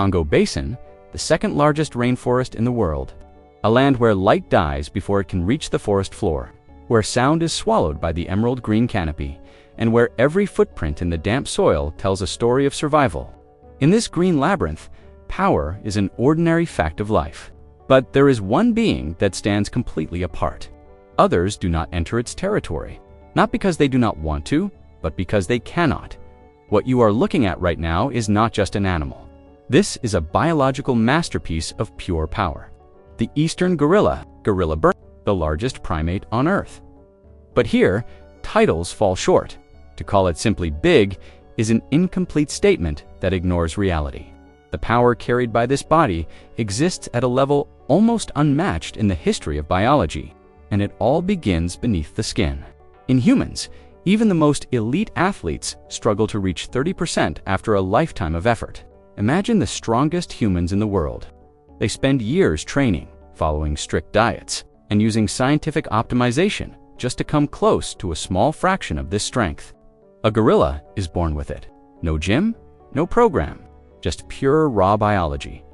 Congo Basin, the second largest rainforest in the world. A land where light dies before it can reach the forest floor, where sound is swallowed by the emerald green canopy, and where every footprint in the damp soil tells a story of survival. In this green labyrinth, power is an ordinary fact of life. But there is one being that stands completely apart. Others do not enter its territory, not because they do not want to, but because they cannot. What you are looking at right now is not just an animal. This is a biological masterpiece of pure power. The eastern gorilla, Gorilla Bird, the largest primate on Earth. But here, titles fall short. To call it simply big is an incomplete statement that ignores reality. The power carried by this body exists at a level almost unmatched in the history of biology, and it all begins beneath the skin. In humans, even the most elite athletes struggle to reach 30% after a lifetime of effort. Imagine the strongest humans in the world. They spend years training, following strict diets, and using scientific optimization just to come close to a small fraction of this strength. A gorilla is born with it. No gym, no program, just pure raw biology.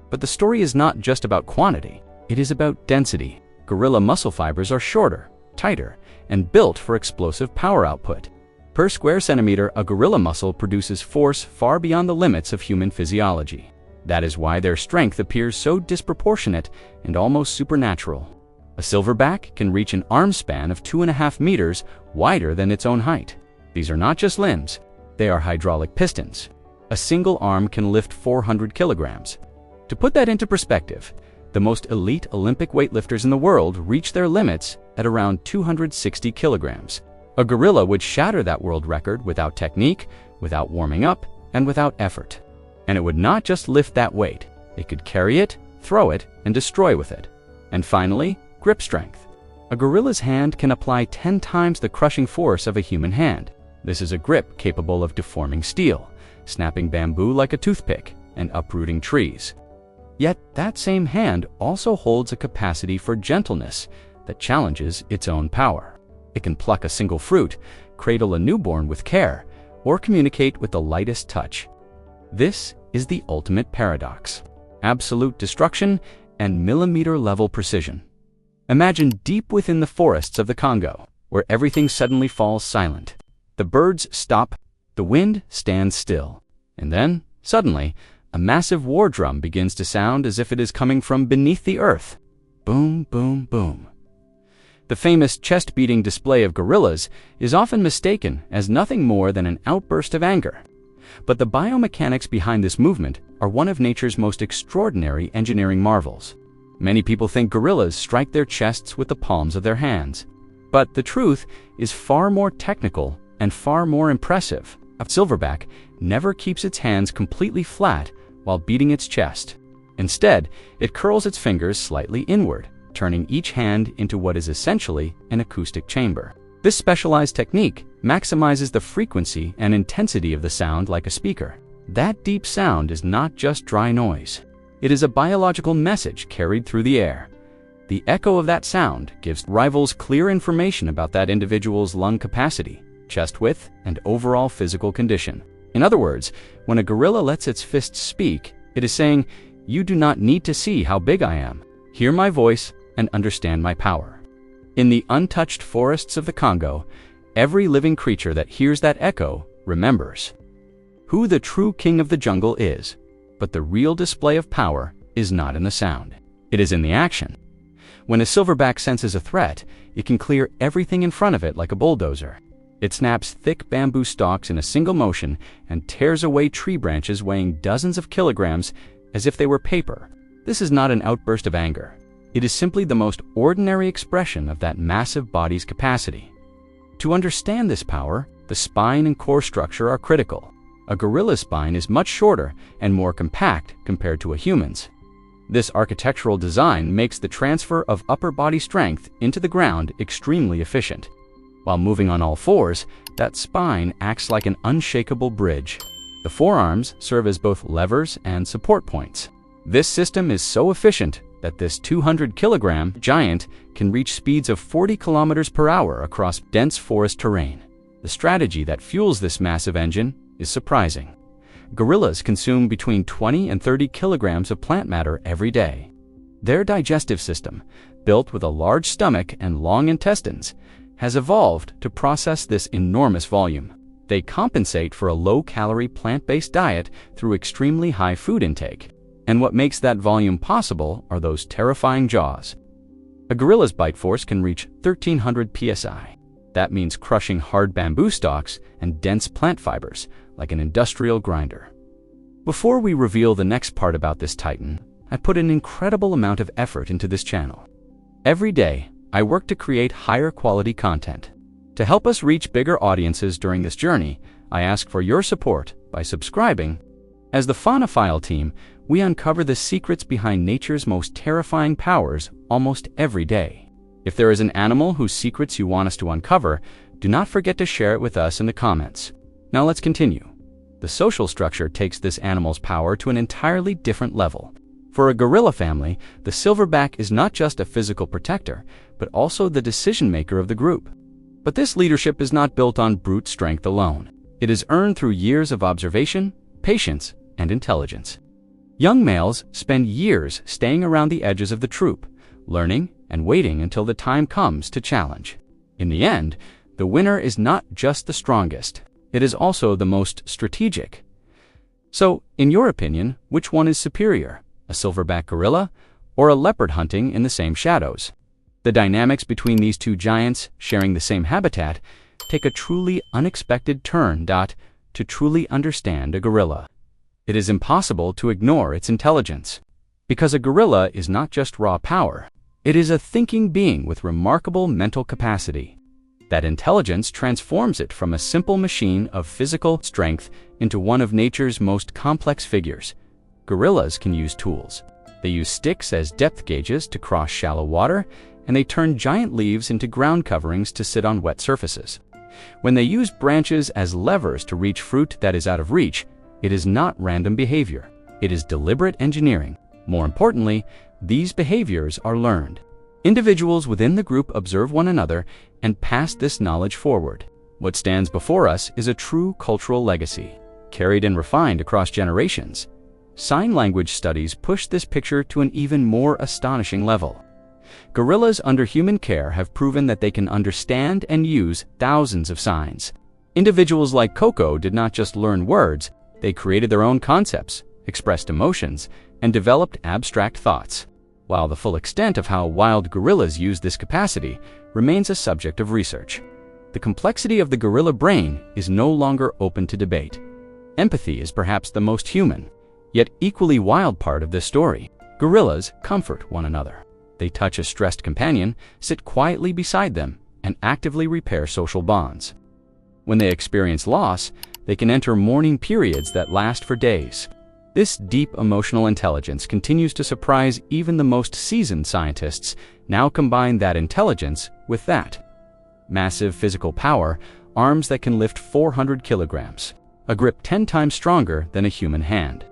But the story is not just about quantity, it is about density. Gorilla muscle fibers are shorter, tighter, and built for explosive power output. Per square centimeter, a gorilla muscle produces force far beyond the limits of human physiology. That is why their strength appears so disproportionate and almost supernatural. A silverback can reach an arm span of 2.5 meters, wider than its own height. These are not just limbs, they are hydraulic pistons. A single arm can lift 400 kilograms. To put that into perspective, the most elite Olympic weightlifters in the world reach their limits at around 260 kilograms. A gorilla would shatter that world record without technique, without warming up, and without effort. And it would not just lift that weight, it could carry it, throw it, and destroy with it. And finally, grip strength. A gorilla's hand can apply 10 times the crushing force of a human hand. This is a grip capable of deforming steel, snapping bamboo like a toothpick, and uprooting trees. Yet that same hand also holds a capacity for gentleness that challenges its own power. It can pluck a single fruit, cradle a newborn with care, or communicate with the lightest touch. This is the ultimate paradox: absolute destruction and millimeter-level precision. Imagine deep within the forests of the Congo, where everything suddenly falls silent. The birds stop, the wind stands still, and then, suddenly, a massive war drum begins to sound as if it is coming from beneath the earth. Boom, boom, boom. The famous chest-beating display of gorillas is often mistaken as nothing more than an outburst of anger. But the biomechanics behind this movement are one of nature's most extraordinary engineering marvels. Many people think gorillas strike their chests with the palms of their hands. But the truth is far more technical and far more impressive. A silverback never keeps its hands completely flat while beating its chest. Instead, it curls its fingers slightly inward, turning each hand into what is essentially an acoustic chamber. This specialized technique maximizes the frequency and intensity of the sound like a speaker. That deep sound is not just dry noise. It is a biological message carried through the air. The echo of that sound gives rivals clear information about that individual's lung capacity, chest width, and overall physical condition. In other words, when a gorilla lets its fists speak, it is saying, "You do not need to see how big I am. Hear my voice and understand my power." In the untouched forests of the Congo, every living creature that hears that echo remembers who the true king of the jungle is. But the real display of power is not in the sound. It is in the action. When a silverback senses a threat, it can clear everything in front of it like a bulldozer. It snaps thick bamboo stalks in a single motion and tears away tree branches weighing dozens of kilograms as if they were paper. This is not an outburst of anger. It is simply the most ordinary expression of that massive body's capacity. To understand this power, the spine and core structure are critical. A gorilla's spine is much shorter and more compact compared to a human's. This architectural design makes the transfer of upper body strength into the ground extremely efficient. While moving on all fours, that spine acts like an unshakable bridge. The forearms serve as both levers and support points. This system is so efficient that this 200-kilogram giant can reach speeds of 40 kilometers per hour across dense forest terrain. The strategy that fuels this massive engine is surprising. Gorillas consume between 20 and 30 kilograms of plant matter every day. Their digestive system, built with a large stomach and long intestines, has evolved to process this enormous volume. They compensate for a low-calorie plant-based diet through extremely high food intake. And what makes that volume possible are those terrifying jaws. A gorilla's bite force can reach 1,300 psi. That means crushing hard bamboo stalks and dense plant fibers like an industrial grinder. Before we reveal the next part about this titan, I put an incredible amount of effort into this channel. Every day, I work to create higher quality content. To help us reach bigger audiences during this journey, I ask for your support by subscribing. As the Faunophile team, we uncover the secrets behind nature's most terrifying powers almost every day. If there is an animal whose secrets you want us to uncover, do not forget to share it with us in the comments. Now let's continue. The social structure takes this animal's power to an entirely different level. For a gorilla family, the silverback is not just a physical protector, but also the decision maker of the group. But this leadership is not built on brute strength alone. It is earned through years of observation, patience, and intelligence. Young males spend years staying around the edges of the troop, learning and waiting until the time comes to challenge. In the end, the winner is not just the strongest, it is also the most strategic. So, in your opinion, which one is superior, a silverback gorilla or a leopard hunting in the same shadows? The dynamics between these two giants sharing the same habitat take a truly unexpected turn. To truly understand a gorilla, it is impossible to ignore its intelligence. Because a gorilla is not just raw power, it is a thinking being with remarkable mental capacity. That intelligence transforms it from a simple machine of physical strength into one of nature's most complex figures. Gorillas can use tools. They use sticks as depth gauges to cross shallow water, and they turn giant leaves into ground coverings to sit on wet surfaces. When they use branches as levers to reach fruit that is out of reach, it is not random behavior. It is deliberate engineering. More importantly, these behaviors are learned. Individuals within the group observe one another and pass this knowledge forward. What stands before us is a true cultural legacy, carried and refined across generations. Sign language studies push this picture to an even more astonishing level. Gorillas under human care have proven that they can understand and use thousands of signs. Individuals like Coco did not just learn words, they created their own concepts, expressed emotions, and developed abstract thoughts. While the full extent of how wild gorillas use this capacity remains a subject of research, the complexity of the gorilla brain is no longer open to debate. Empathy is perhaps the most human, yet equally wild part of this story. Gorillas comfort one another. They touch a stressed companion, sit quietly beside them, and actively repair social bonds. When they experience loss, they can enter mourning periods that last for days. This deep emotional intelligence continues to surprise even the most seasoned scientists. Now combine that intelligence with that massive physical power, arms that can lift 400 kilograms, a grip 10 times stronger than a human hand,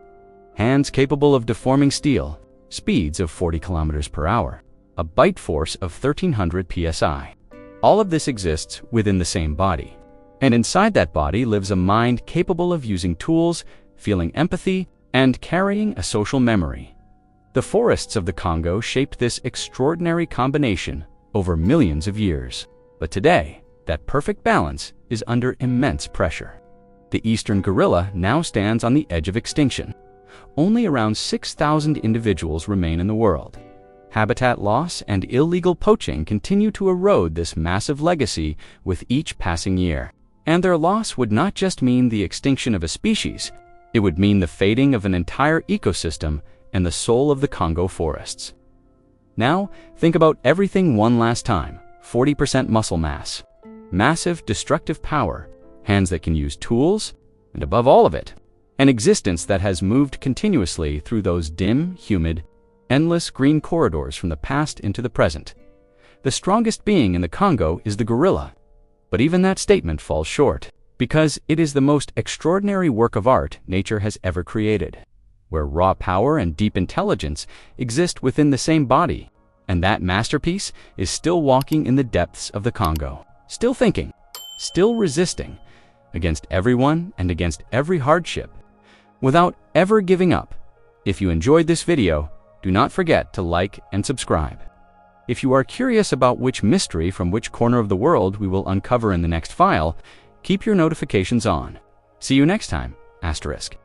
hands capable of deforming steel, speeds of 40 kilometers per hour, a bite force of 1,300 psi. All of this exists within the same body. And inside that body lives a mind capable of using tools, feeling empathy, and carrying a social memory. The forests of the Congo shaped this extraordinary combination over millions of years. But today, that perfect balance is under immense pressure. The eastern gorilla now stands on the edge of extinction. Only around 6,000 individuals remain in the world. Habitat loss and illegal poaching continue to erode this massive legacy with each passing year. And their loss would not just mean the extinction of a species, it would mean the fading of an entire ecosystem and the soul of the Congo forests. Now, think about everything one last time. 40% muscle mass, massive destructive power, hands that can use tools, and above all of it, an existence that has moved continuously through those dim, humid, endless green corridors from the past into the present. The strongest being in the Congo is the gorilla. But even that statement falls short, because it is the most extraordinary work of art nature has ever created, where raw power and deep intelligence exist within the same body, and that masterpiece is still walking in the depths of the Congo, still thinking, still resisting, against everyone and against every hardship. without ever giving up. If you enjoyed this video, do not forget to like and subscribe. If you are curious about which mystery from which corner of the world we will uncover in the next file, keep your notifications on. See you next time, **.